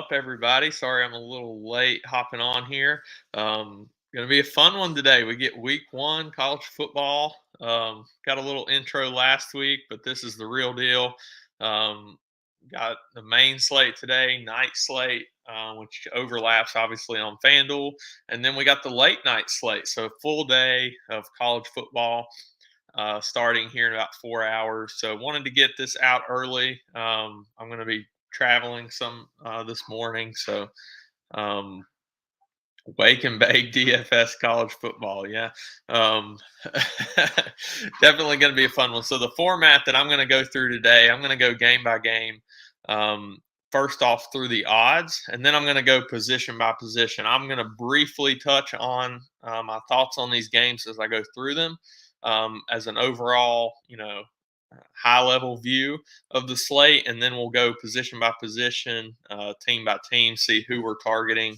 up, everybody? Sorry I'm a little late hopping on here. Going to be a fun one today. We get week one, college football. Got a little intro last week, but this is the real deal. Um, got the main slate today, night slate, which overlaps obviously on Fanduel. And then we got the late night slate. So, full day of college football starting here in about 4 hours. So wanted to get this out early. I'm going to be traveling some this morning. So um, wake and bake DFS college football. Yeah. Um, definitely going to be a fun one. So the format that I'm going to go through today, I'm going to go game by game. Um, First off through the odds, and then I'm going to go position by position. I'm going to briefly touch on my thoughts on these games as I go through them, as an overall, high level view of the slate, and then we'll go position by position, team by team, see who we're targeting,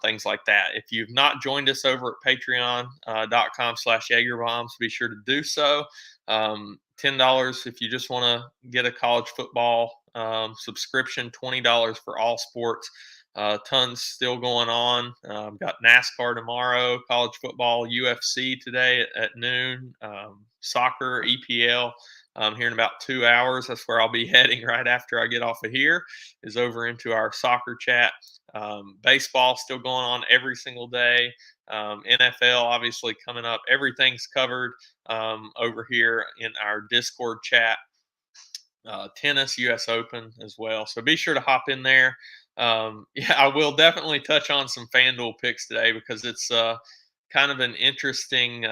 things like that. If you've not joined us over at patreon.com/JagerBombs, be sure to do so. $10 if you just want to get a college football subscription, $20 for all sports. Tons still going on. Got NASCAR tomorrow, college football, UFC today at noon, soccer, EPL here in about 2 hours. That's where I'll be heading right after I get off of here, is over into our soccer chat. Baseball still going on every single day. NFL obviously coming up. Everything's covered over here in our Discord chat. Tennis, US Open as well. So be sure to hop in there. Yeah, I will definitely touch on some FanDuel picks today because it's kind of an interesting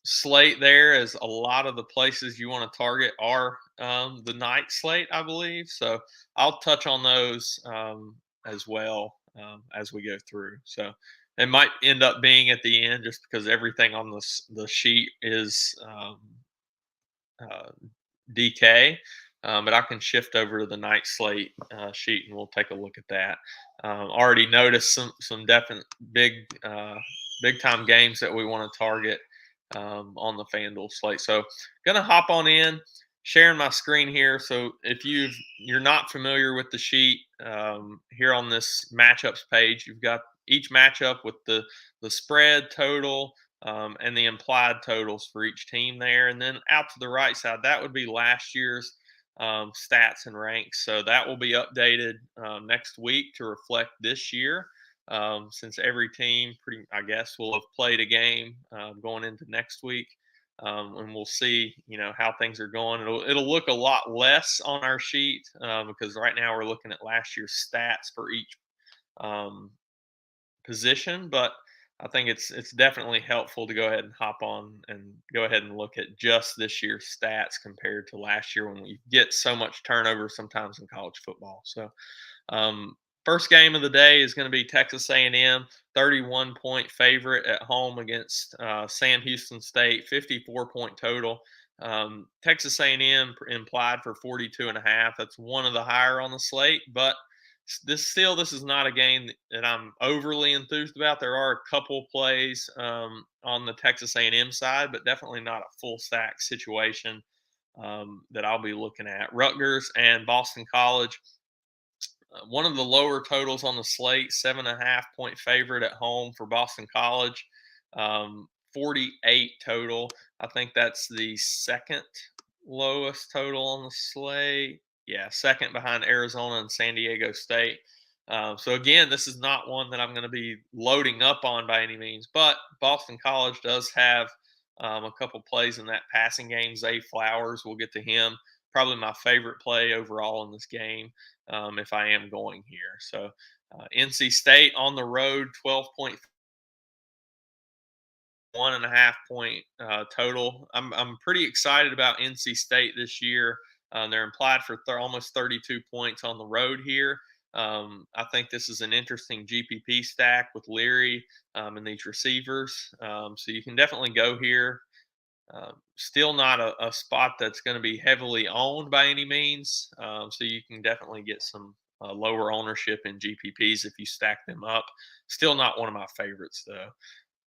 slate there, as a lot of the places you want to target are the night slate, I believe. So I'll touch on those as well as we go through. So it might end up being at the end just because everything on the sheet is uh, DK. But I can shift over to the night slate sheet and we'll take a look at that. Already noticed some definite big time games that we want to target on the FanDuel slate. So gonna hop on in, sharing my screen here. So if you're not familiar with the sheet, here on this matchups page, you've got each matchup with the spread, total, and the implied totals for each team there. And then out to the right side, that would be last year's stats and ranks. So that will be updated next week to reflect this year, since every team, I guess, will have played a game going into next week. And we'll see, how things are going. It'll look a lot less on our sheet because right now we're looking at last year's stats for each um, position, but I think it's definitely helpful to go ahead and hop on and go ahead and look at just this year's stats compared to last year when we get so much turnover sometimes in college football. So, um, first game of the day is going to be Texas A&M, 31-point favorite at home against Sam Houston State, 54-point total. Texas A&M implied for 42.5. That's one of the higher on the slate, but this is not a game that I'm overly enthused about. There are a couple plays on the Texas A&M side, but definitely not a full stack situation that I'll be looking at. Rutgers and Boston College, one of the lower totals on the slate, 7.5-point favorite at home for Boston College, 48 total. I think that's the second lowest total on the slate. Yeah, second behind Arizona and San Diego State. So again, this is not one that I'm going to be loading up on by any means, but Boston College does have a couple plays in that passing game. Zay Flowers, we'll get to him. Probably my favorite play overall in this game, if I am going here. So NC State on the road, 12-point, 1.5-point total. I'm pretty excited about NC State this year. They're implied for almost 32 points on the road here. I think this is an interesting GPP stack with Leary and these receivers. So you can definitely go here. Still not a spot that's going to be heavily owned by any means. So you can definitely get some lower ownership in GPPs if you stack them up. Still not one of my favorites, though.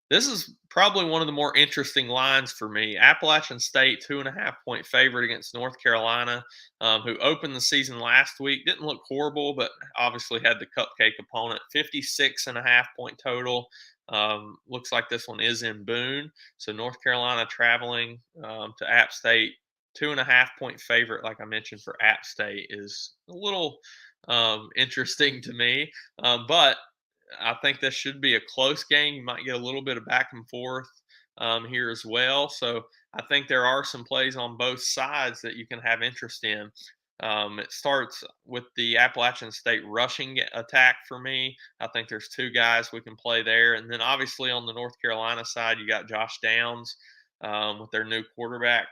This is probably one of the more interesting lines for me. Appalachian State, 2.5 point favorite against North Carolina, who opened the season last week. Didn't look horrible, but obviously had the cupcake opponent. 56.5 point total. Looks like this one is in Boone. So North Carolina traveling to App State. 2.5 point favorite, like I mentioned, for App State is a little interesting to me. But I think this should be a close game. You might get a little bit of back and forth here as well. So I think there are some plays on both sides that you can have interest in. It starts with the Appalachian State rushing attack for me. I think there's two guys we can play there. And then obviously on the North Carolina side, you got Josh Downs with their new quarterback.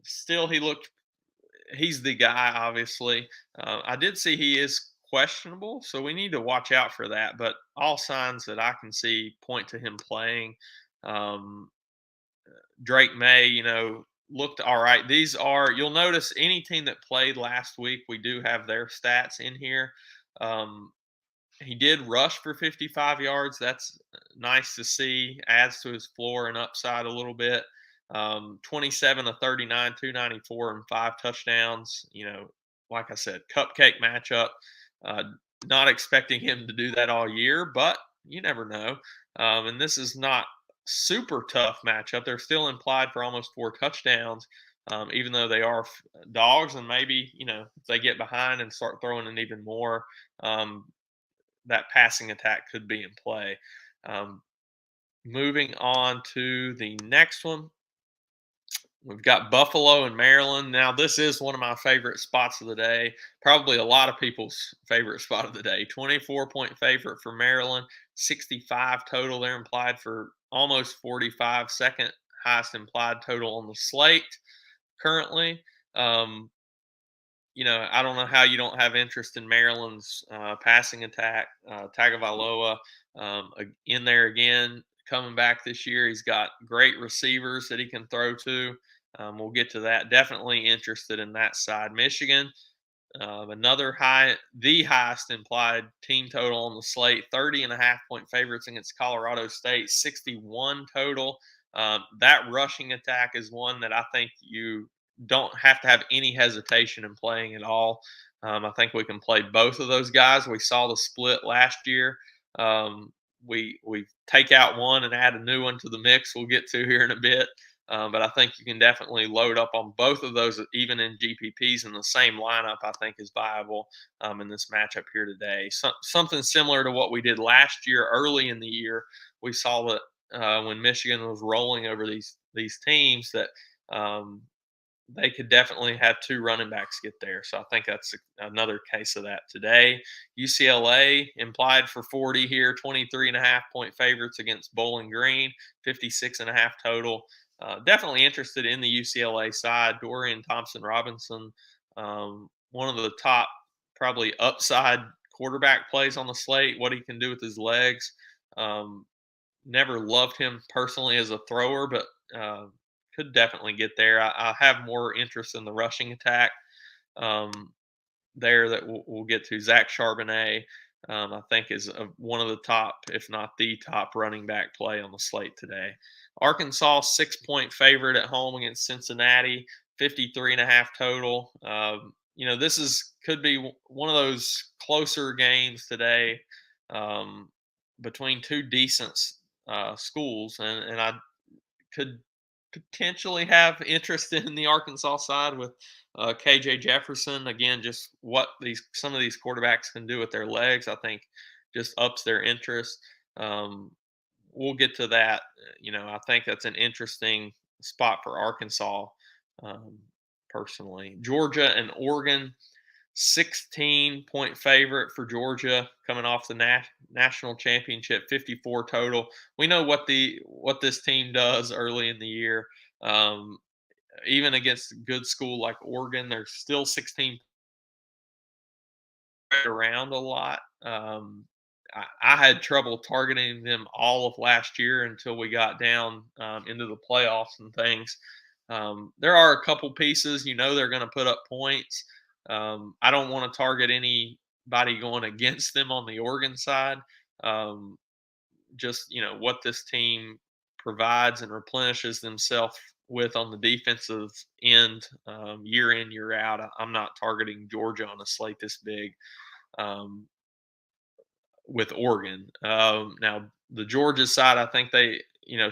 Still, he's the guy, obviously. I did see he is questionable, so we need to watch out for that. But all signs that I can see point to him playing. Um, Drake May, looked all right. These are, you'll notice any team that played last week, we do have their stats in here. Um, he did rush for 55 yards. That's nice to see. Adds to his floor and upside a little bit. 27 to 39, 294, and 5 touchdowns. Like I said, cupcake matchup. Uh, Not expecting him to do that all year, but you never know. And this is not super tough matchup. They're still implied for almost 4 touchdowns, even though they are dogs. And maybe, if they get behind and start throwing in even more, that passing attack could be in play. Um, Moving on to the next one, we've got Buffalo and Maryland. Now, this is one of my favorite spots of the day. Probably a lot of people's favorite spot of the day. 24-point favorite for Maryland, 65 total. They're implied for almost 45, second highest implied total on the slate currently. I don't know how you don't have interest in Maryland's passing attack. Tagovailoa in there again, coming back this year. He's got great receivers that he can throw to. We'll get to that. Definitely interested in that side. Michigan, the highest implied team total on the slate, 30.5 point favorites against Colorado State, 61 total. That rushing attack is one that I think you don't have to have any hesitation in playing at all. I think we can play both of those guys. We saw the split last year. We take out one and add a new one to the mix. We'll get to here in a bit. But I think you can definitely load up on both of those, even in GPPs, in the same lineup. I think is viable in this matchup here today. Something similar to what we did last year, early in the year. We saw that when Michigan was rolling over these teams, that they could definitely have two running backs get there. So I think that's another case of that today. UCLA implied for 40 here, 23.5 point favorites against Bowling Green, 56.5 total. Definitely interested in the UCLA side. Dorian Thompson-Robinson, one of the top probably upside quarterback plays on the slate, what he can do with his legs. Never loved him personally as a thrower, but could definitely get there. I have more interest in the rushing attack there that we'll get to. Zach Charbonnet, I think, is one of the top, if not the top, running back play on the slate today. Arkansas, 6-point favorite at home against Cincinnati, 53.5 total. This could be one of those closer games today between two decent schools, and I could potentially have interest in the Arkansas side with KJ Jefferson. Again, just what some of these quarterbacks can do with their legs, I think, just ups their interest. We'll get to that. I think that's an interesting spot for Arkansas, personally. Georgia and Oregon, 16-point favorite for Georgia coming off the national championship, 54 total. We know what this team does early in the year. Even against a good school like Oregon, they're still 16 around a lot. I had trouble targeting them all of last year until we got down into the playoffs and things. There are a couple pieces, they're going to put up points. I don't want to target anybody going against them on the Oregon side. just what this team provides and replenishes themselves with on the defensive end, year in year out. I'm not targeting Georgia on a slate this big. Um, with Oregon. Now, the Georgia side, I think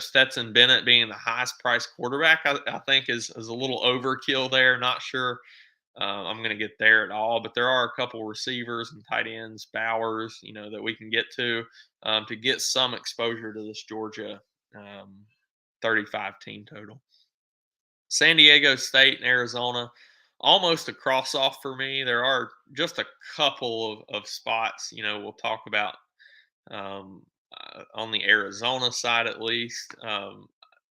Stetson Bennett being the highest priced quarterback, I think is a little overkill there. Not sure I'm going to get there at all, but there are a couple receivers and tight ends, Bowers, that we can get to get some exposure to this Georgia 35 team total. San Diego State and Arizona, almost a cross off for me. There are just a couple of spots, we'll talk about on the Arizona side at least.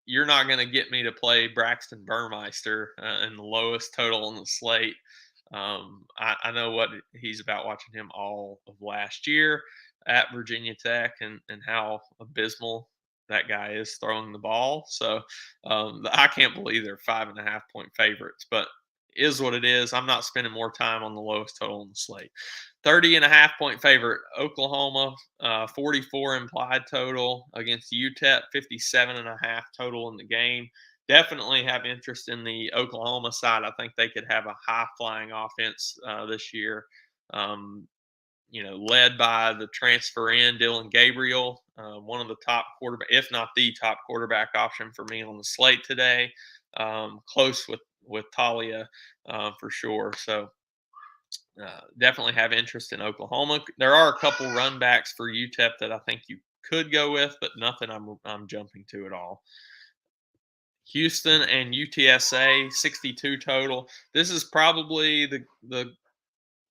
You're not going to get me to play Braxton Burmeister in the lowest total on the slate. I know what he's about watching him all of last year at Virginia Tech and how abysmal that guy is throwing the ball. So I can't believe they're 5.5-point favorites, but is what it is. I'm not spending more time on the lowest total on the slate. 30.5-point favorite, Oklahoma, 44 implied total against UTEP, 57.5 total in the game. Definitely have interest in the Oklahoma side. I think they could have a high-flying offense this year. Led by the transfer in Dylan Gabriel, one of the top quarterback, if not the top quarterback option for me on the slate today. Close with Talia for sure. So definitely have interest in Oklahoma. There are a couple run backs for UTEP that I think you could go with, but nothing I'm jumping to at all. Houston and UTSA, 62 total. This is probably the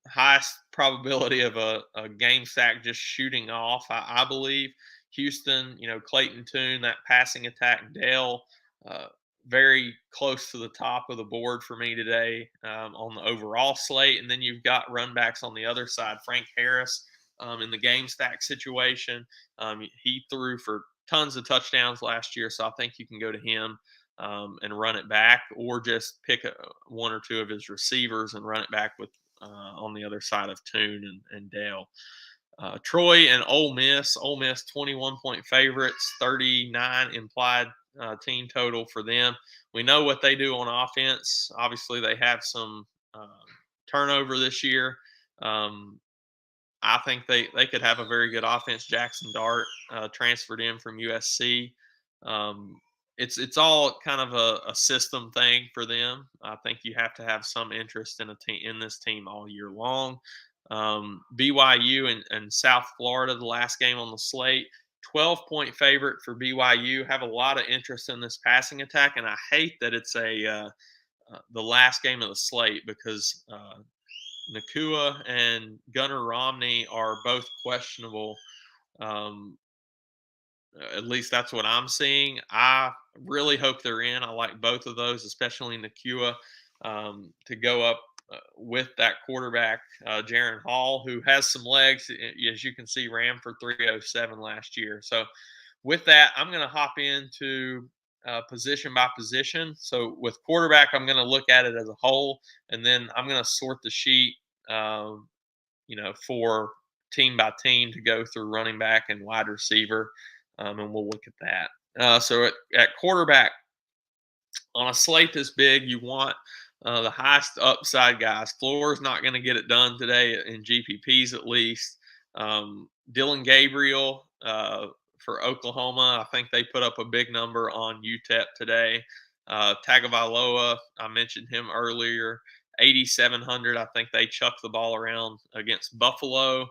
highest probability of a game stack just shooting off. I believe Houston, Clayton Tune, that passing attack, Dale, very close to the top of the board for me today on the overall slate. And then you've got run backs on the other side. Frank Harris in the game stack situation. He threw for tons of touchdowns last year, so I think you can go to him and run it back, or just pick one or two of his receivers and run it back with on the other side of Tune and Dale. Troy and Ole Miss. Ole Miss 21-point favorites, 39 implied team total for them. We know what they do on offense. Obviously, they have some turnover this year. I think they could have a very good offense. Jackson Dart transferred in from USC. It's all kind of a system thing for them. I think you have to have some interest in this team all year long. BYU and South Florida, the last game on the slate, 12-point favorite for BYU. Have a lot of interest in this passing attack, and I hate that it's the last game of the slate because Nakua and Gunnar Romney are both questionable. At least that's what I'm seeing. I really hope they're in. I like both of those, especially Nakua, to go up with that quarterback, Jaron Hall, who has some legs. As you can see, ran for 307 last year. So with that, I'm going to hop into position by position. So with quarterback, I'm going to look at it as a whole, and then I'm going to sort the sheet, for team by team to go through running back and wide receiver. And we'll look at that. So at quarterback, on a slate this big, you want the highest upside guys. Floor is not going to get it done today in GPPs at least. Dylan Gabriel for Oklahoma, I think they put up a big number on UTEP today. Tagovailoa, I mentioned him earlier, 8,700. I think they chucked the ball around against Buffalo.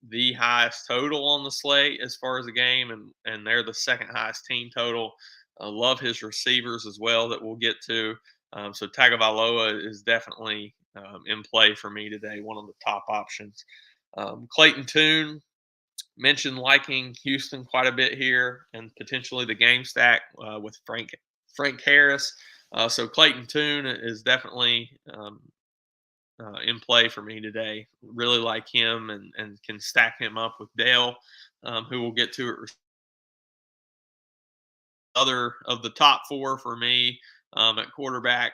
The highest total on the slate as far as the game, and they're the second highest team total. Love his receivers as well that we'll get to. So Tagovailoa is definitely in play for me today, one of the top options. Clayton Tune, mentioned liking Houston quite a bit here, and potentially the game stack with Frank Harris. So Clayton Tune is definitely in play for me today. Really like him and can stack him up with Dale, who we'll get to it. Other of the top four for me at quarterback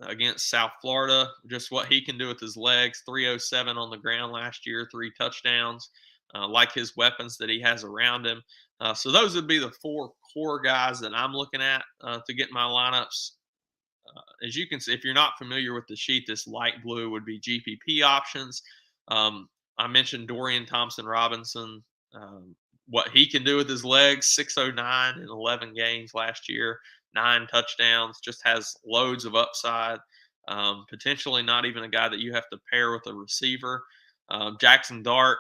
against South Florida, just what he can do with his legs. 307 on the ground last year, 3 touchdowns. like his weapons that he has around him. So those would be the 4 core guys that I'm looking at to get my lineups. As you can see, if you're not familiar with the sheet, this light blue would be GPP options. I mentioned Dorian Thompson Robinson, what he can do with his legs, 609 in 11 games last year, 9 touchdowns, just has loads of upside. Potentially not even a guy that you have to pair with a receiver. Jackson Dart,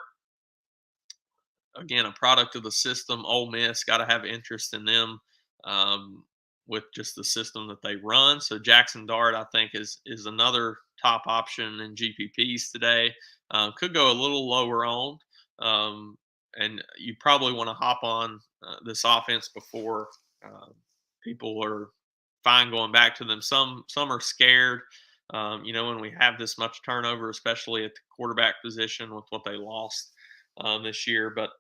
again, a product of the system. Ole Miss, got to have interest in them with just the system that they run. So Jackson Dart, I think, is another top option in GPPs today. Could go a little lower owned, and you probably want to hop on this offense before people are fine going back to them. Some are scared. When we have this much turnover, especially at the quarterback position with what they lost this year, but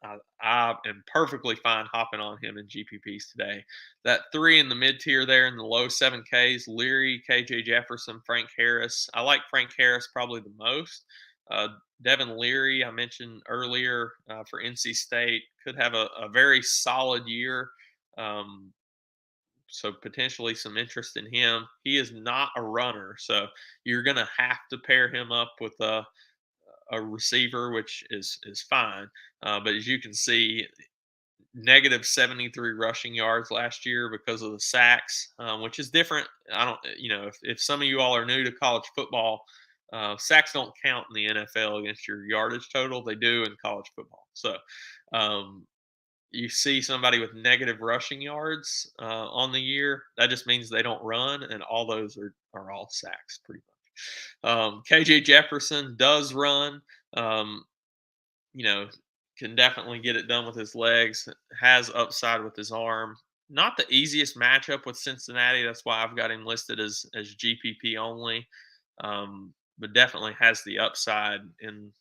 I am perfectly fine hopping on him in GPPs today. That 3 in the mid tier there in the low 7Ks: Leary, KJ Jefferson, Frank Harris. I like Frank Harris probably the most. Devin Leary, I mentioned earlier for NC State, could have a very solid year. So potentially some interest in him. He is not a runner, so you're going to have to pair him up with a receiver, which is fine. But as you can see, negative 73 rushing yards last year because of the sacks, which is different. I don't, if some of you all are new to college football, sacks don't count in the NFL against your yardage total. They do in college football. So you see somebody with negative rushing yards on the year, that just means they don't run, and all those are all sacks pretty much. KJ Jefferson does run. Um, can definitely get it done with his legs, has upside with his arm. Not the easiest matchup with Cincinnati. That's why I've got him listed as GPP only, but definitely has the upside in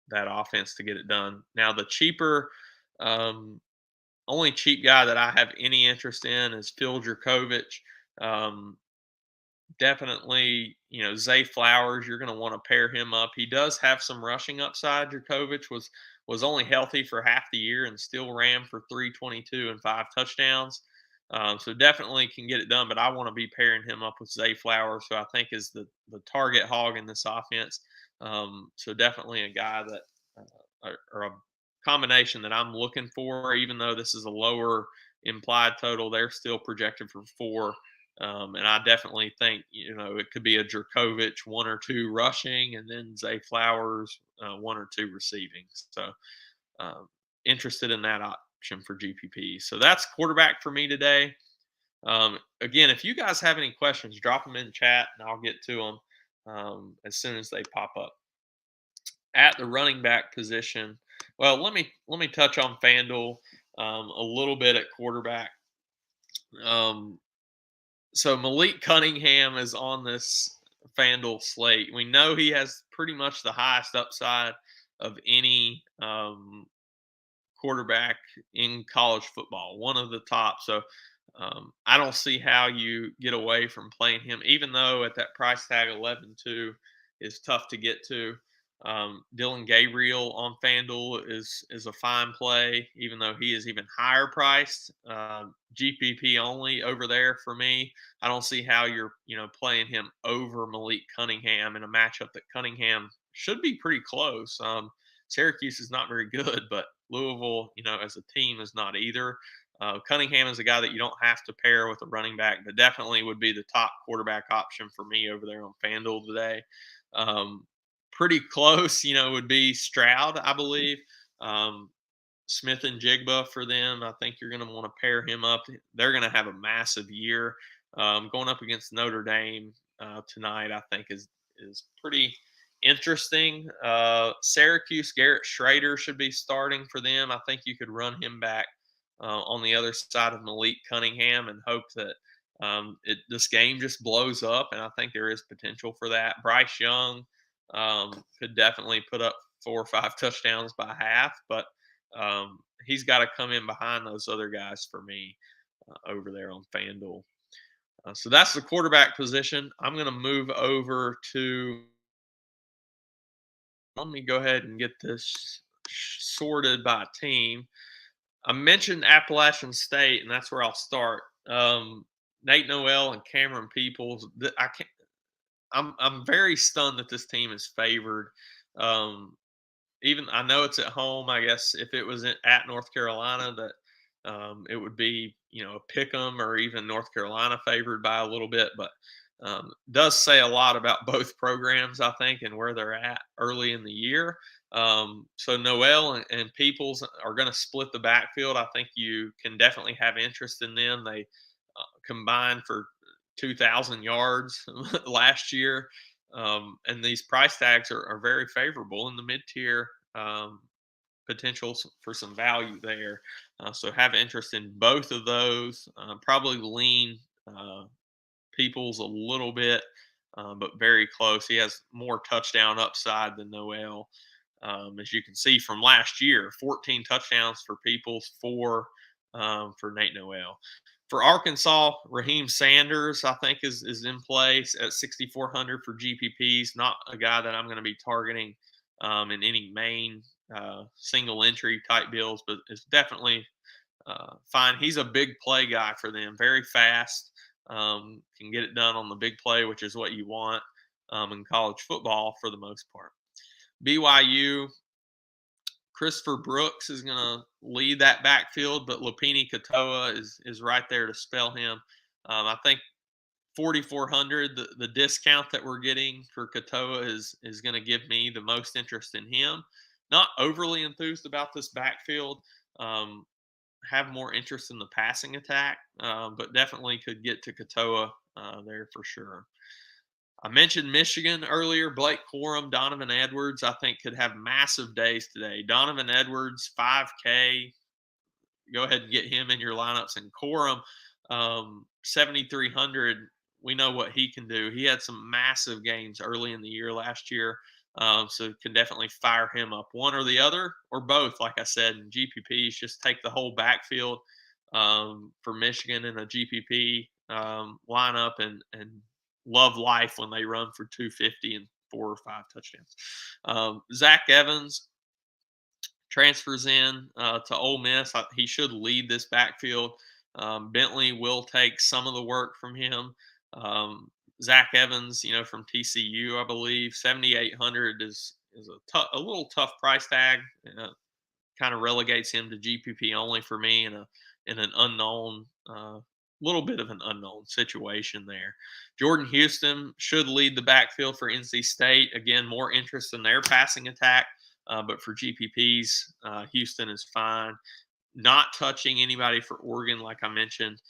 that offense to get it done. Now, the cheaper, um, only cheap guy that I have any interest in is Phil Jerkovich. Um, Definitely, Zay Flowers, you're going to want to pair him up. He does have some rushing upside. Jerkovich was only healthy for half the year and still ran for 322 and 5 touchdowns. So definitely can get it done, but I want to be pairing him up with Zay Flowers, who I think is the target hog in this offense. So definitely a guy that or a combination that I'm looking for, even though this is a lower implied total, they're still projected for 4. And I definitely think, it could be a Jerkovich 1 or 2 rushing, and then Zay Flowers 1 or 2 receiving. So interested in that option for GPP. So that's quarterback for me today. Again, if you guys have any questions, drop them in chat and I'll get to them as soon as they pop up. At the running back position, well, let me touch on Fanduel a little bit at quarterback. So Malik Cunningham is on this Fanduel slate. We know he has pretty much the highest upside of any quarterback in college football, one of the top. So I don't see how you get away from playing him, even though at that price tag 11.2 is tough to get to. Dylan Gabriel on FanDuel is a fine play, even though he is even higher priced. GPP only over there for me. I don't see how you're playing him over Malik Cunningham in a matchup that Cunningham should be pretty close. Syracuse is not very good, but Louisville, as a team, is not either. Cunningham is a guy that you don't have to pair with a running back, but definitely would be the top quarterback option for me over there on FanDuel today. Pretty close, would be Stroud, I believe. Smith and Jigba for them. I think you're going to want to pair him up. They're going to have a massive year. Going up against Notre Dame tonight, I think is pretty interesting. Syracuse, Garrett Schrader should be starting for them. I think you could run him back on the other side of Malik Cunningham and hope that this game just blows up, and I think there is potential for that. Bryce Young could definitely put up 4 or 5 touchdowns by half, but he's got to come in behind those other guys for me over there on FanDuel. So that's the quarterback position. I'm going to move over to – let me go ahead and get this sorted by team. I mentioned Appalachian State, and that's where I'll start. Nate Noel and Cameron Peoples. I'm very stunned that this team is favored. Um, Even I know it's at home. I guess if it was at North Carolina, that it would be a pick 'em or even North Carolina favored by a little bit, but does say a lot about both programs, I think, and where they're at early in the year. So Noel and Peoples are going to split the backfield. I think you can definitely have interest in them. They combined for 2,000 yards last year. And these price tags are very favorable in the mid tier. Potential for some value there. So have interest in both of those. Probably lean Peoples a little bit, but very close. He has more touchdown upside than Noel. As you can see from last year, 14 touchdowns for Peoples, 4 for Nate Noel. For Arkansas, Raheem Sanders, I think, is in place at 6,400 for GPPs. Not a guy that I'm going to be targeting in any main single entry type bills, but it's definitely fine. He's a big play guy for them, very fast, can get it done on the big play, which is what you want in college football for the most part. BYU, Christopher Brooks is going to lead that backfield, but Lupini Katoa is right there to spell him. I think 4,400, the discount that we're getting for Katoa is going to give me the most interest in him. Not overly enthused about this backfield. Have more interest in the passing attack, but definitely could get to Katoa there for sure. I mentioned Michigan earlier. Blake Corum, Donovan Edwards, I think could have massive days today. Donovan Edwards, 5K. Go ahead and get him in your lineups. And Corum, 7,300. We know what he can do. He had some massive games early in the year last year. So can definitely fire him up, one or the other or both. Like I said, in GPPs, just take the whole backfield for Michigan in a GPP lineup and love life when they run for 250 and 4 or 5 touchdowns. Zach Evans transfers in to Ole Miss. He should lead this backfield. Bentley will take some of the work from him. Zach Evans, from TCU, I believe, 7,800 is a little tough price tag. Kind of relegates him to GPP only for me in an unknown, little bit of an unknown situation there. Jordan Houston should lead the backfield for NC State. Again, more interest in their passing attack, but for GPPs, Houston is fine. Not touching anybody for Oregon, like I mentioned.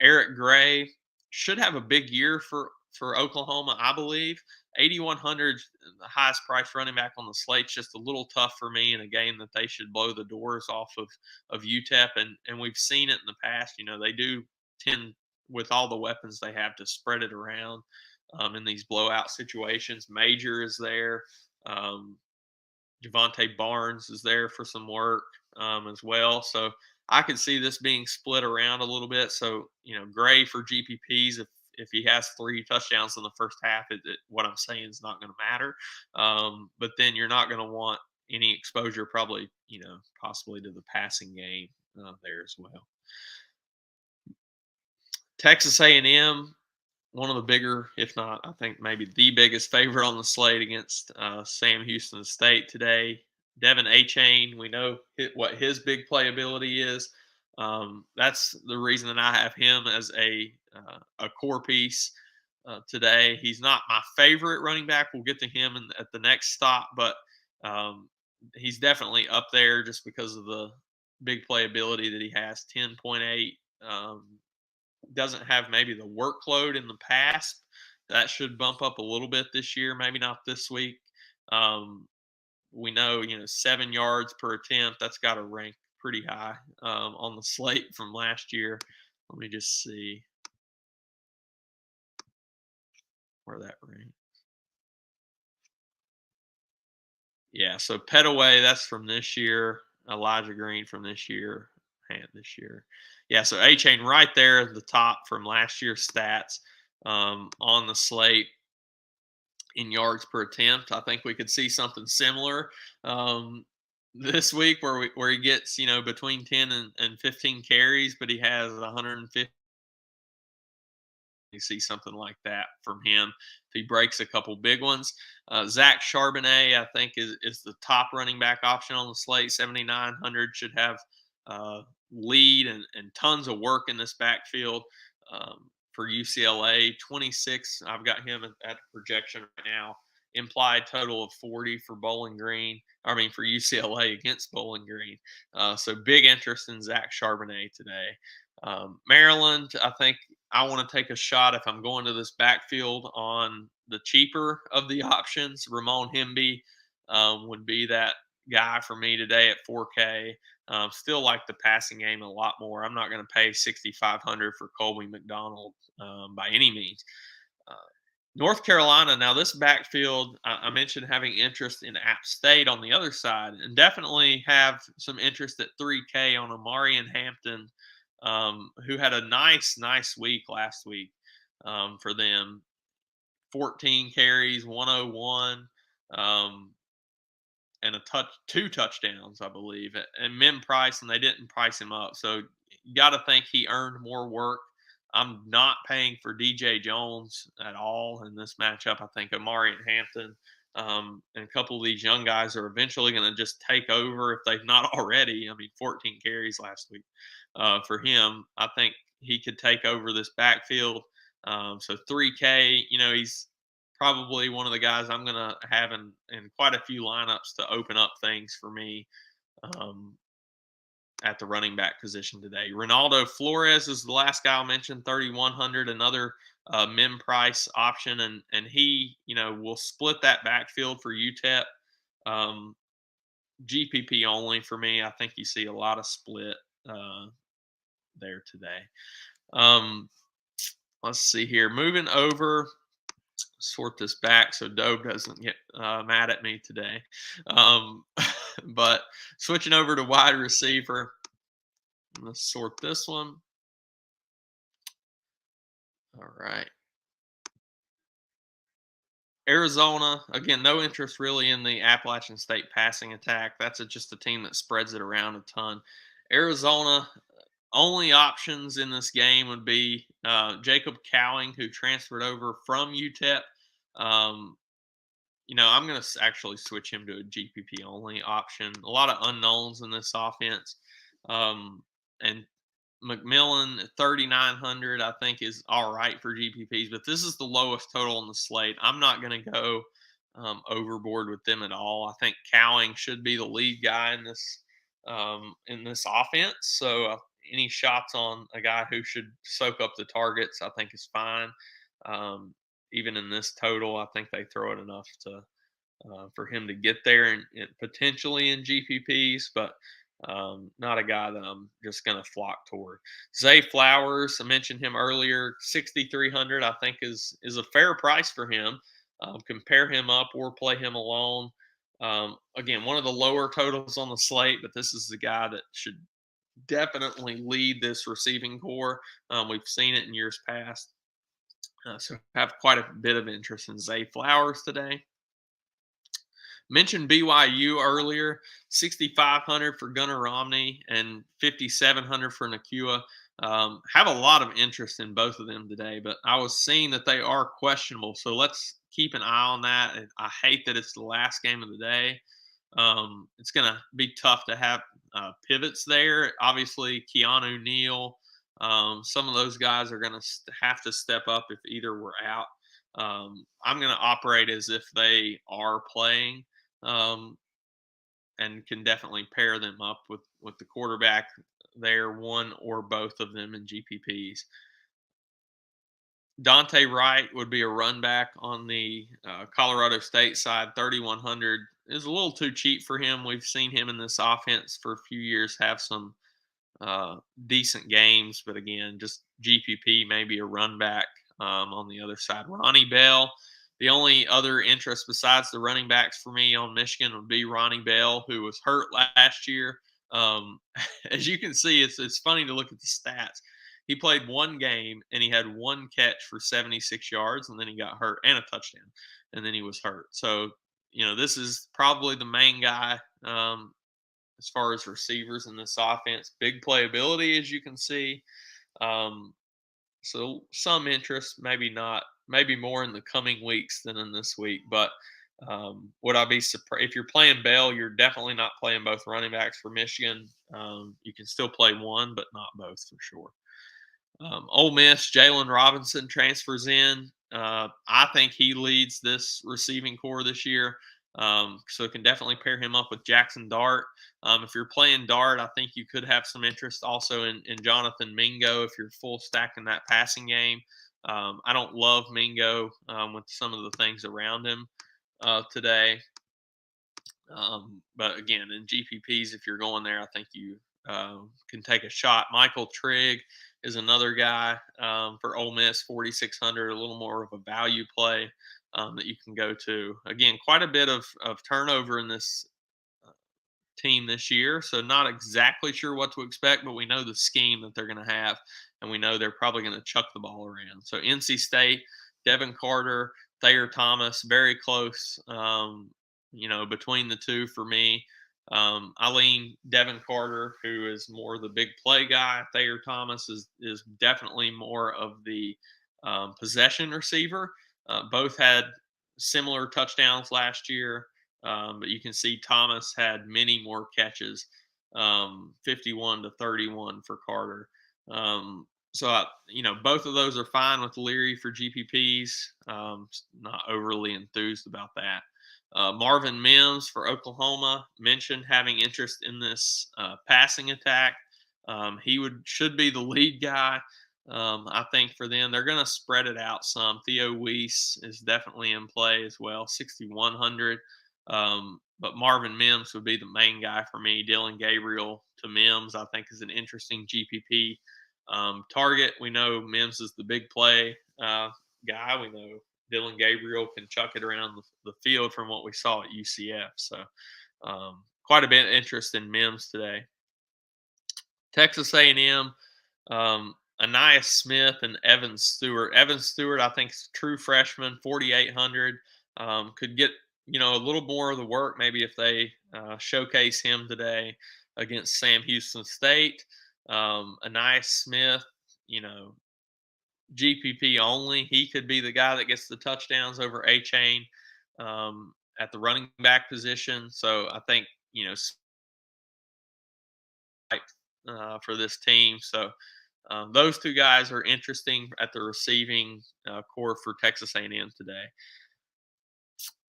Eric Gray should have a big year for Oklahoma, I believe. 8,100, the highest price running back on the slate, just a little tough for me in a game that they should blow the doors off of UTEP, and we've seen it in the past. They do tend, with all the weapons they have, to spread it around in these blowout situations. Major is there. Javante Barnes is there for some work as well. So I could see this being split around a little bit. So, Gray for GPPs, if he has 3 touchdowns in the first half, what I'm saying is not going to matter. But then you're not going to want any exposure probably, possibly to the passing game there as well. Texas A&M, one of the bigger, if not, I think maybe the biggest favorite on the slate against Sam Houston State today. Devin Achane, we know what his big playability is. That's the reason that I have him as a core piece today. He's not my favorite running back. We'll get to him at the next stop, but he's definitely up there just because of the big playability that he has. 10.8. Doesn't have maybe the workload in the past. That should bump up a little bit this year, maybe not this week. We know, 7 yards per attempt, that's got to rank pretty high on the slate from last year. Let me just see where that ranks. Yeah, so Petaway, that's from this year. Elijah Green from this year. This year. Yeah, so A-Chain right there at the top from last year's stats on the slate in yards per attempt. I think we could see something similar this week where he gets between 10 and 15 carries, but he has 150. You see something like that from him if he breaks a couple big ones. Zach Charbonnet, I think, is the top running back option on the slate. 7,900 should have lead and tons of work in this backfield for UCLA. 26, I've got him at the projection right now. Implied total of 40 for Bowling Green. I mean, for UCLA against Bowling Green. So big interest in Zach Charbonnet today. Maryland, I think I want to take a shot if I'm going to this backfield on the cheaper of the options. Ramon Hemby would be that guy for me today at 4K. Still like the passing game a lot more. I'm not going to pay 6,500 for Colby McDonald by any means. Uh, North Carolina, now this backfield, I mentioned having interest in App State on the other side, and definitely have some interest at 3K on Amari and Hampton, who had a nice week last week for them. 14 carries, 101, and two touchdowns, I believe. And Mim Price, and they didn't price him up. So you got to think he earned more work. I'm not paying for DJ Jones at all in this matchup. I think Amari and Hampton and a couple of these young guys are eventually going to just take over if they've not already. I mean, 14 carries last week for him. I think he could take over this backfield. So 3K, he's probably one of the guys I'm going to have in quite a few lineups to open up things for me um, at the running back position today. Ronaldo Flores is the last guy I'll mention, 3,100, another Mim Price option, and he will split that backfield for UTEP. GPP only for me. I think you see a lot of split there today. Let's see here. Moving over, sort this back so Dobe doesn't get mad at me today. But switching over to wide receiver, let's sort this one. All right. Arizona, again, no interest really in the Appalachian State passing attack. That's just a team that spreads it around a ton. Arizona, only options in this game would be Jacob Cowing, who transferred over from UTEP. I'm going to actually switch him to a GPP only option. A lot of unknowns in this offense. And McMillan at 3,900, I think, is all right for GPPs, but this is the lowest total on the slate. I'm not going to go overboard with them at all. I think Cowing should be the lead guy in this offense. So any shots on a guy who should soak up the targets, I think, is fine. Even in this total, I think they throw it enough to for him to get there and potentially in GPPs, but not a guy that I'm just going to flock toward. Zay Flowers, I mentioned him earlier, 6,300. I think is a fair price for him. Compare him up or play him alone. Again, one of the lower totals on the slate, but this is the guy that should definitely lead this receiving core. We've seen it in years past. So have quite a bit of interest in Zay Flowers today. Mentioned BYU earlier, 6,500 for Gunnar Romney and 5,700 for Nakua. Have a lot of interest in both of them today, but I was seeing that they are questionable. So let's keep an eye on that. I hate that it's the last game of the day. It's going to be tough to have pivots there. Obviously, Keanu Neal, some of those guys are going to have to step up if either were out. I'm going to operate as if they are playing and can definitely pair them up with the quarterback there, one or both of them in GPPs. Dante Wright would be a run back on the Colorado State side. 3,100 is a little too cheap for him. We've seen him in this offense for a few years have some decent games, but again, just GPP, maybe a run back on the other side. Ronnie Bell, the only other interest besides the running backs for me on Michigan would be Ronnie Bell, who was hurt last year. As you can see, it's funny to look at the stats. He played one game and he had one catch for 76 yards, and then he got hurt and a touchdown, and then he was hurt. So, this is probably the main guy as far as receivers in this offense. Big playability, as you can see. Um, so some interest, maybe not, maybe more in the coming weeks than in this week. But would I be surprised if you're playing Bell? You're definitely not playing both running backs for Michigan. You can still play one, but not both for sure. Ole Miss, Jalen Robinson transfers in. I think he leads this receiving core this year. So can definitely pair him up with Jackson Dart. If you're playing Dart, I think you could have some interest also in Jonathan Mingo if you're full stacking that passing game. I don't love Mingo with some of the things around him today. But again, in GPPs, if you're going there, I think you can take a shot. Michael Trigg is another guy for Ole Miss, 4,600, a little more of a value play that you can go to. Again, quite a bit of turnover in this team this year, so not exactly sure what to expect, but we know the scheme that they're going to have, and we know they're probably going to chuck the ball around. So NC State, Devin Carter, Thayer Thomas, very close. Between the two for me. I lean Devin Carter, who is more the big play guy. Thayer Thomas is definitely more of the possession receiver. Both had similar touchdowns last year, but you can see Thomas had many more catches, 51 to 31 for Carter. Both of those are fine with Leary for GPPs. Not overly enthused about that. Marvin Mims for Oklahoma mentioned having interest in this passing attack. He should be the lead guy. I think for them, they're going to spread it out some. Theo Weiss is definitely in play as well, 6,100. But Marvin Mims would be the main guy for me. Dylan Gabriel to Mims, I think, is an interesting GPP target. We know Mims is the big play guy. We know Dylan Gabriel can chuck it around the field from what we saw at UCF. So quite a bit of interest in Mims today. Texas A&M, Anais Smith and Evan Stewart. Evan Stewart, I think, is true freshman, 4,800. Could get a little more of the work maybe if they showcase him today against Sam Houston State. Anais Smith, GPP only. He could be the guy that gets the touchdowns over A-Chain at the running back position. So I think, for this team. So those two guys are interesting at the receiving core for Texas A&M today.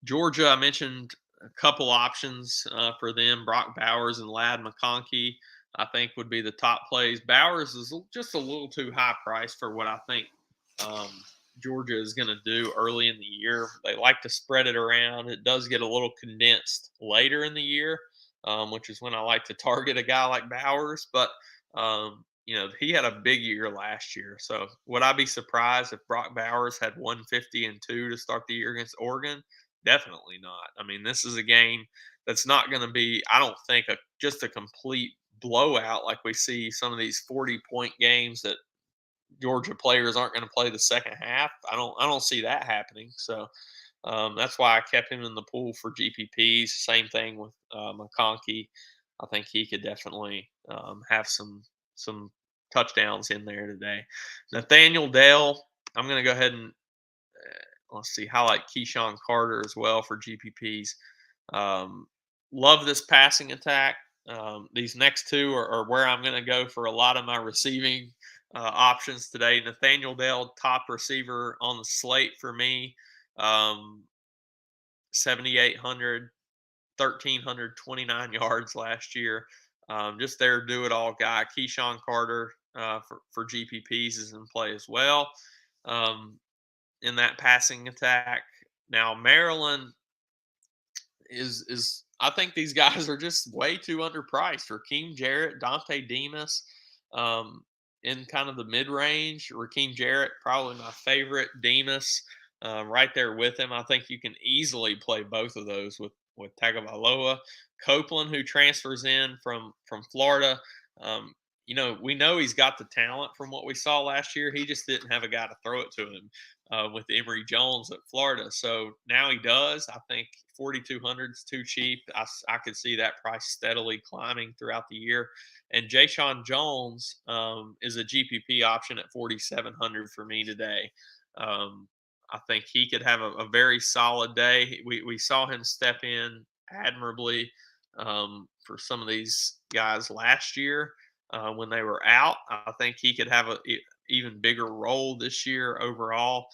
Georgia, I mentioned a couple options for them. Brock Bowers and Ladd McConkey, I think, would be the top plays. Bowers is just a little too high priced for what I think Georgia is going to do early in the year. They like to spread it around. It does get a little condensed later in the year, which is when I like to target a guy like Bowers. But, he had a big year last year. So would I be surprised if Brock Bowers had 150 and 2 to start the year against Oregon? Definitely not. I mean, this is a game that's not going to be, I don't think, just a complete blowout like we see some of these 40-point games that Georgia players aren't going to play the second half. I don't see that happening. So that's why I kept him in the pool for GPPs. Same thing with McConkey. I think he could definitely have some touchdowns in there today. Nathaniel Dale, I'm going to go ahead and let's see, highlight Keyshawn Carter as well for GPPs. Love this passing attack. These next two are where I'm going to go for a lot of my receiving options today. Nathaniel Dale, top receiver on the slate for me. 7,800, 1,329 yards last year. Just their do-it-all guy. Keyshawn Carter for GPPs is in play as well. In that passing attack. Now Maryland is I think these guys are just way too underpriced. Raheem Jarrett, Dante Demas, in kind of the mid-range. Raheem Jarrett, probably my favorite. Demas, right there with him. I think you can easily play both of those with Tagovailoa. Copeland, who transfers in from Florida. We know he's got the talent from what we saw last year. He just didn't have a guy to throw it to him. with Emory Jones at Florida. So now he does. I think 4,200 is too cheap. I could see that price steadily climbing throughout the year. And Jayshon Jones is a GPP option at 4,700 for me today. Um, I think he could have a very solid day. We saw him step in admirably for some of these guys last year when they were out. I think he could have a even bigger role this year overall.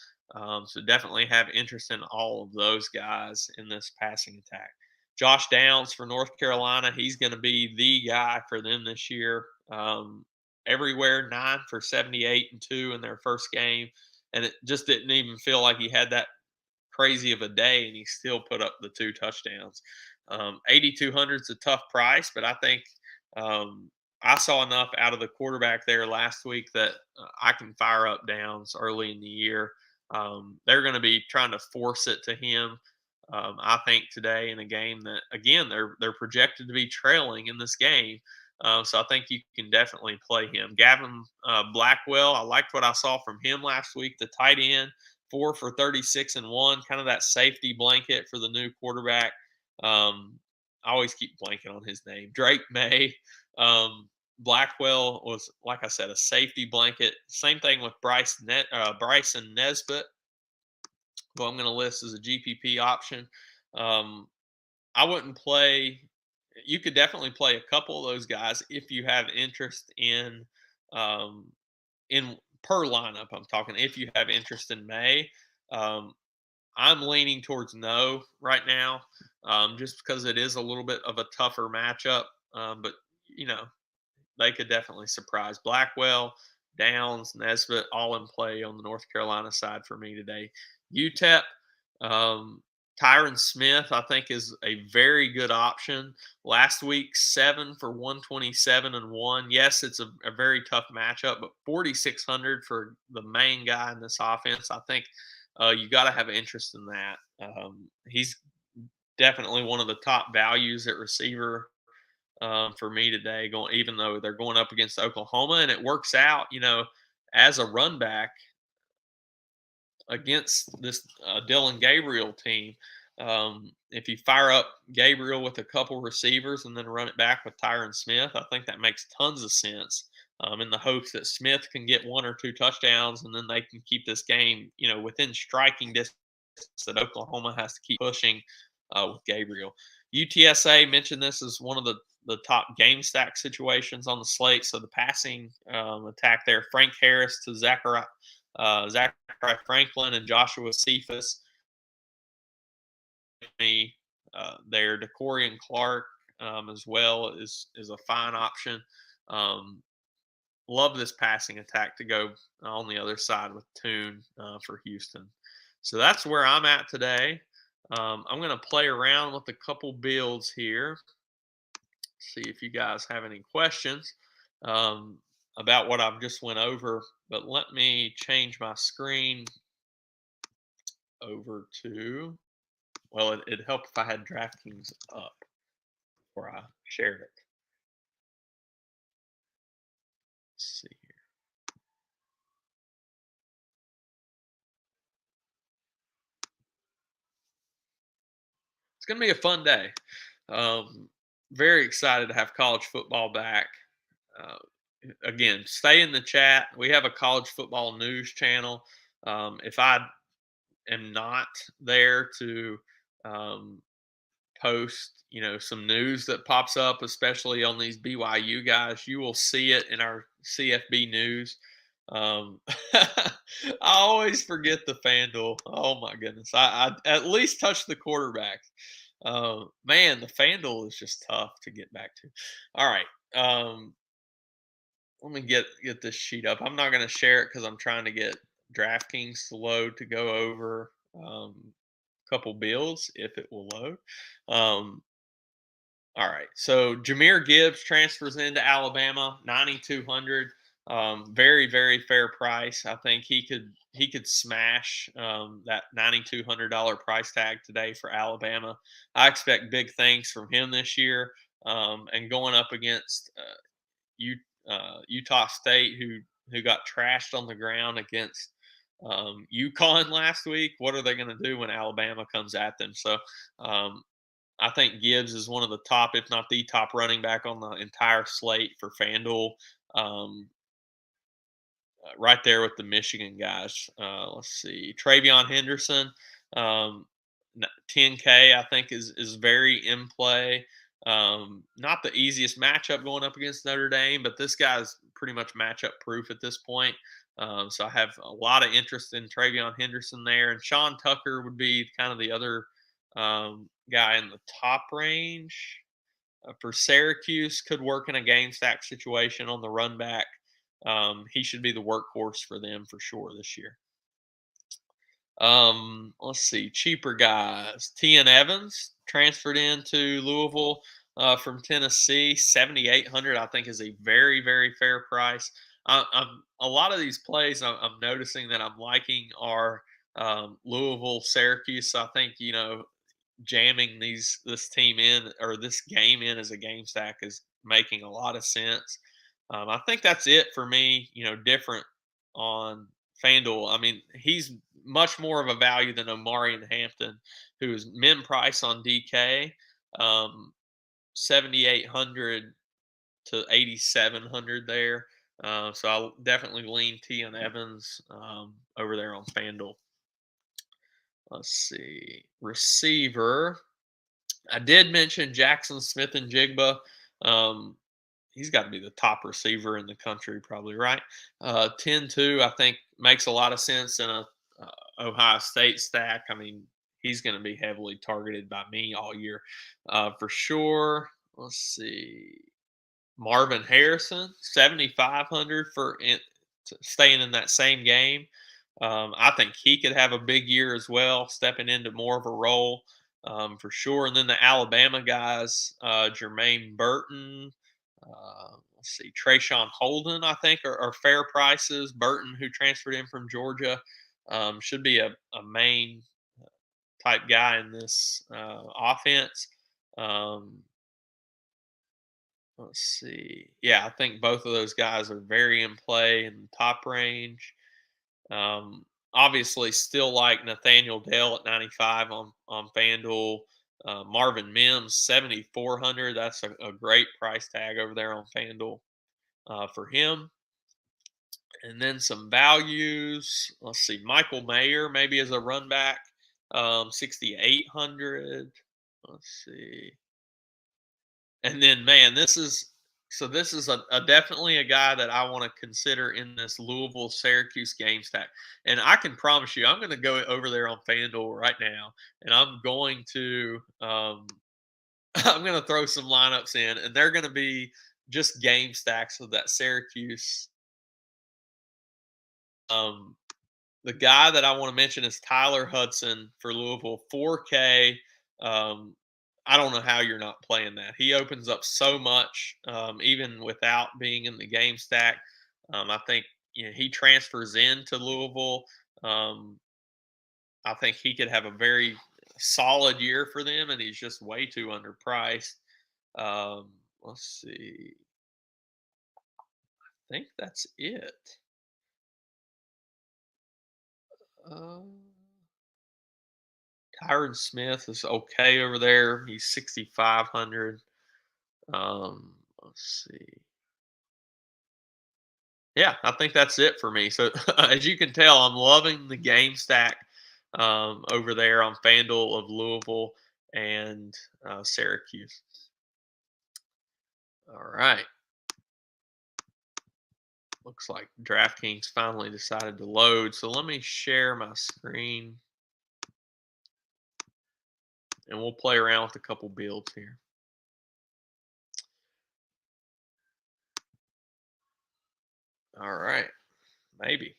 So definitely have interest in all of those guys in this passing attack. Josh Downs for North Carolina, he's going to be the guy for them this year. Everywhere 9 for 78 and 2 in their first game, and it just didn't even feel like he had that crazy of a day, and he still put up the 2 touchdowns. 8,200 is a tough price, but I think I saw enough out of the quarterback there last week that I can fire up Downs early in the year. They're going to be trying to force it to him. I think today in a game that again they're projected to be trailing in this game, so I think you can definitely play him. Gavin Blackwell, I liked what I saw from him last week. The tight end, 4 for 36 and 1, kind of that safety blanket for the new quarterback. I always keep blanking on his name. Drake May. Blackwell was, like I said, a safety blanket. Same thing with Bryson Nesbitt, who I'm going to list as a GPP option. Um, I wouldn't play. You could definitely play a couple of those guys if you have interest um, in per lineup. I'm talking if you have interest in May. Um, I'm leaning towards no right now, just because it is a little bit of a tougher matchup. But you know, they could definitely surprise. Blackwell, Downs, Nesbitt, all in play on the North Carolina side for me today. UTEP, um, Tyron Smith, I think, is a very good option. Last week, 7 for 127 and 1. Yes, it's a very tough matchup, but 4,600 for the main guy in this offense. I think you got to have interest in that. He's definitely one of the top values at receiver for me today. Going even though they're going up against Oklahoma, and it works out, as a run back against this Dylan Gabriel team. If you fire up Gabriel with a couple receivers and then run it back with Tyron Smith, I think that makes tons of sense. In the hopes that Smith can get 1 or 2 touchdowns, and then they can keep this game, within striking distance that Oklahoma has to keep pushing with Gabriel. UTSA mentioned this as one of the top game stack situations on the slate. So the passing attack there, Frank Harris to Zachariah Franklin and Joshua Cephas. There, DeCorian Clark as well is a fine option. Love this passing attack to go on the other side with Toon for Houston. So that's where I'm at today. I'm going to play around with a couple builds here. See if you guys have any questions about what I've just went over. But let me change my screen over to, well, it'd help if I had DraftKings up before I shared it. Let's see here. It's going to be a fun day. Very excited to have college football back. Again, stay in the chat. We have a college football news channel. If I am not there to post, some news that pops up, especially on these BYU guys, you will see it in our CFB news. I always forget the Fanduel. Oh my goodness. I at least touch the quarterback. Man, the Fanduel is just tough to get back to. All right. Let me get this sheet up. I'm not going to share it because I'm trying to get DraftKings to load to go over a couple builds if it will load. All right. So Jahmyr Gibbs transfers into Alabama, 9,200. Very, very fair price. I think he could smash that $9,200 price tag today for Alabama. I expect big things from him this year. And going up against Utah State, who got trashed on the ground against UConn last week. What are they going to do when Alabama comes at them? So um, I think Gibbs is one of the top, if not the top, running back on the entire slate for FanDuel. Um, right there with the Michigan guys. Let's see, Trevion Henderson, um, 10K I think is very in play. Not the easiest matchup going up against Notre Dame, but this guy's pretty much matchup proof at this point. So I have a lot of interest in Trevion Henderson there, and Sean Tucker would be kind of the other guy in the top range for Syracuse. Could work in a game stack situation on the run back. He should be the workhorse for them for sure this year. Let's see, cheaper guys. Tian Evans transferred into Louisville from Tennessee. 7,800, I think, is a very, very fair price. I'm a lot of these plays I'm noticing that I'm liking are Louisville, Syracuse. So I think jamming this team in or this game in as a game stack is making a lot of sense. I think that's it for me. Different on FanDuel. I mean, he's much more of a value than Omarion Hampton, who is min price on DK, 7,800 to 8,700 there. So I'll definitely lean Tian Evans over there on FanDuel. Let's see, receiver. I did mention Jackson Smith and Jigba. Um, he's got to be the top receiver in the country, probably, right? 10-2, I think, makes a lot of sense in a Ohio State stack. I mean, he's going to be heavily targeted by me all year for sure. Let's see. Marvin Harrison, 7,500 for staying in that same game. I think he could have a big year as well, stepping into more of a role for sure. And then the Alabama guys, Jermaine Burton, let's see, Trayshawn Holden, I think, are fair prices. Burton, who transferred in from Georgia, should be a main type guy in this offense. Let's see. Yeah, I think both of those guys are very in play in the top range. Obviously, still like Nathaniel Dell at 95 on FanDuel. Marvin Mims 7,400. That's a great price tag over there on FanDuel for him. And then some values. Let's see, Michael Mayer maybe as a run back, 6,800. Let's see. And then, man, this is a definitely a guy that I want to consider in this Louisville Syracuse game stack. And I can promise you, I'm going to go over there on FanDuel right now, and I'm going to I'm going to throw some lineups in, and they're going to be just game stacks of that Syracuse. The guy that I want to mention is Tyler Hudson for Louisville, 4K. I don't know how you're not playing that. He opens up so much, even without being in the game stack. I think he transfers into Louisville. I think he could have a very solid year for them, and he's just way too underpriced. Let's see. I think that's it. Tyron Smith is okay over there. He's 6,500. Let's see. Yeah, I think that's it for me. So as you can tell, I'm loving the game stack over there on FanDuel of Louisville and Syracuse. All right. Looks like DraftKings finally decided to load. So let me share my screen. And we'll play around with a couple builds here. All right. Maybe.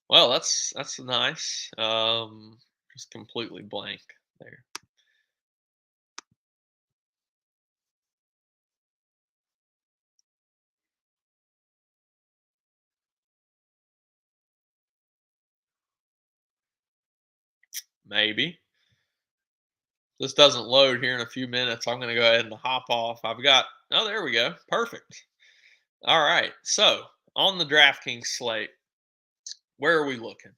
Well, that's nice. Just completely blank there. Maybe. This doesn't load here in a few minutes. I'm going to go ahead and hop off. I've got, oh, there we go. Perfect. All right. So on the DraftKings slate, where are we looking?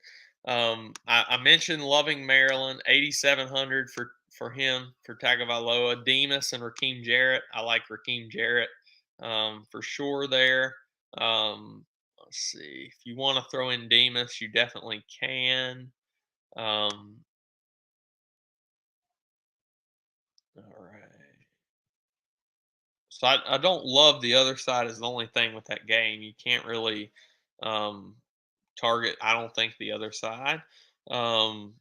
I mentioned loving Maryland, 8,700 for him for Tagovailoa, Demas and Raheem Jarrett. I like Raheem Jarrett for sure there. Let's see. If you want to throw in Demas, you definitely can. Um, all right. So I don't love the other side is the only thing with that game. You can't really um, target, I don't think, the other side. Um,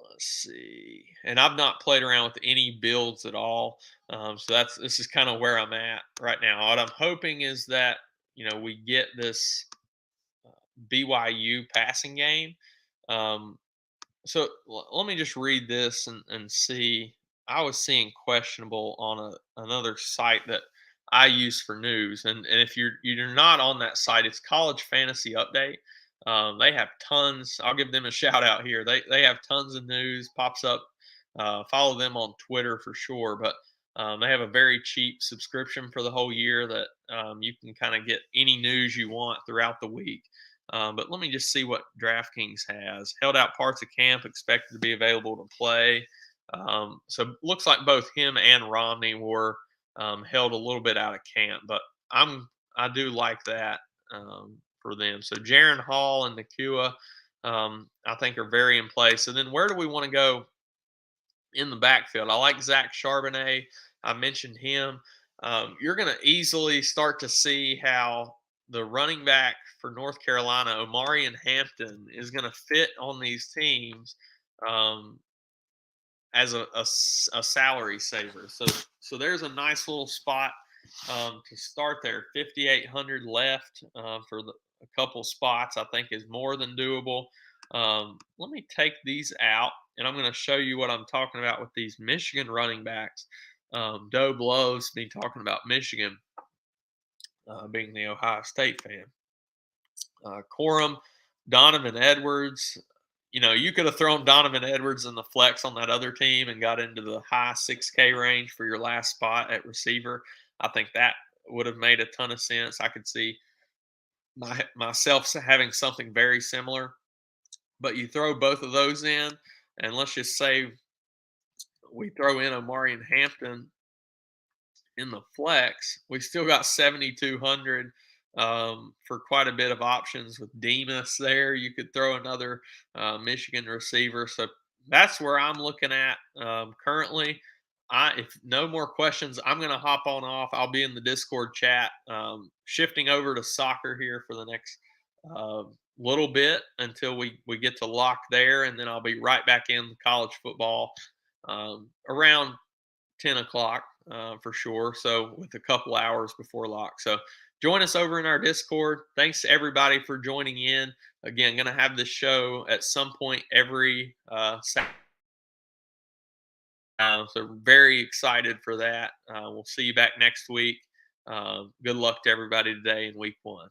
let's see. And I've not played around with any builds at all. So this is kind of where I'm at right now. What I'm hoping is that, we get this BYU passing game. Um, so let me just read this and see. I was seeing questionable on another site that I use for news, and if you're not on that site, it's College Fantasy Update. They have tons. I'll give them a shout out here. They have tons of news pops up. Follow them on Twitter for sure, but they have a very cheap subscription for the whole year that you can kind of get any news you want throughout the week. But let me just see what DraftKings has. Held out parts of camp, expected to be available to play. So looks like both him and Romney were held a little bit out of camp, but I do like that for them. So Jaron Hall and Nakua, I think are very in place. So then where do we want to go in the backfield? I like Zach Charbonnet. I mentioned him. You're going to easily start to see how the running back for North Carolina, Omarion Hampton, is going to fit on these teams as a salary saver. So there's a nice little spot to start there. 5,800 left for a couple spots. I think is more than doable. Let me take these out, and I'm going to show you what I'm talking about with these Michigan running backs. Doe loves me talking about Michigan, being the Ohio State fan. Corum, Donovan Edwards. You could have thrown Donovan Edwards in the flex on that other team and got into the high 6K range for your last spot at receiver. I think that would have made a ton of sense. I could see myself having something very similar. But you throw both of those in, and let's just say we throw in Omarion Hampton in the flex, we still got 7,200 for quite a bit of options with Demas there. You could throw another Michigan receiver. So that's where I'm looking at currently. If no more questions, I'm going to hop on off. I'll be in the Discord chat, shifting over to soccer here for the next little bit until we get to lock there, and then I'll be right back in college football around 10 o'clock for sure. So with a couple hours before lock. So join us over in our Discord. Thanks to everybody for joining in. Again, going to have this show at some point every Saturday. So very excited for that. We'll see you back next week. Good luck to everybody today in week 1.